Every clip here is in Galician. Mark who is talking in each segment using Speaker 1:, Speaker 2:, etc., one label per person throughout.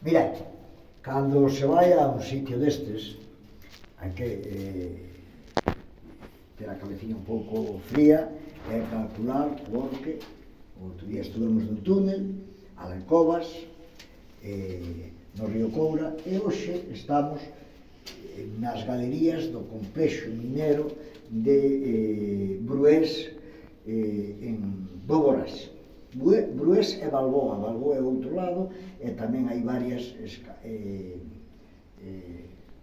Speaker 1: Mirad, cando se vai a un sitio destes, hai que ter a cabecina un pouco fría e calcular, porque outro día estuvemos no túnel, a Alcobas, no Río Coura, e hoxe estamos nas galerías do complexo minero de Brués, en Boborás. Brués e Balboa é outro lado, e tamén hai varias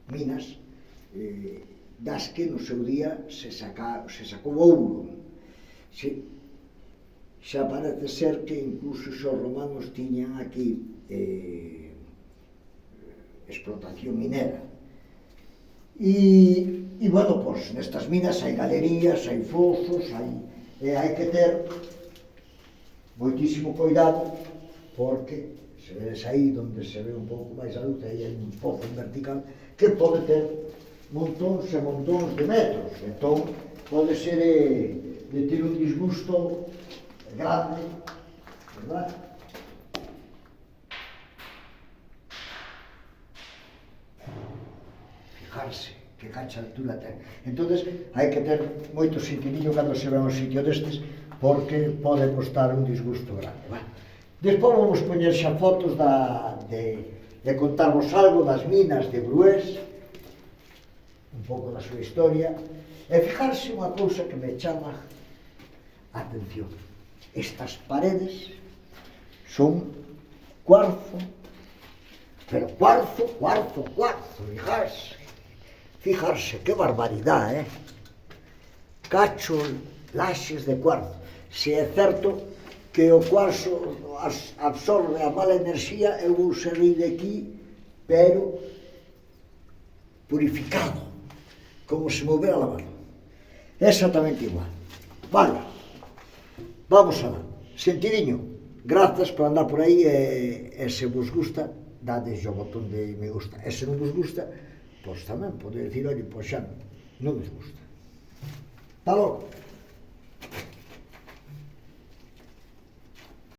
Speaker 1: minas das que no seu día se sacou ouro. Xa parece ser que incluso os romanos tiñan aquí explotación minera. E bueno, pois nestas minas hai galerías, hai fosos, hai que ter moitísimo cuidado, porque se vedes aí onde se ve un pouco máis a luz, aí hai un pozo vertical que pode ter montóns e montóns de metros, entón pode ser de ter un disgusto grande, verdad? Fijarse que cacha altura ten. Entonces hai que ter moito sentidiño cando se ve un sitio destes, porque pode costar un disgusto grande. Despois vamos poñer xa fotos de contarvos algo das minas de Brués, un pouco da súa historia, e fijarse unha cousa que me chama a atención. Estas paredes son cuarzo, pero cuarzo, fijarse, que barbaridade, cacho, laxes de cuarzo. Se é certo que o cuarzo absorbe a mala enerxía, eu vou salir de aquí, pero purificado, como se movera la mano. Exactamente igual. Vale, vamos alá. Sentidiño, grazas por andar por aí, e se vos gusta, dades o botón de me gusta. E se non vos gusta, pois tamén pode dicir, oi, pois xa non nos gusta. Hasta logo.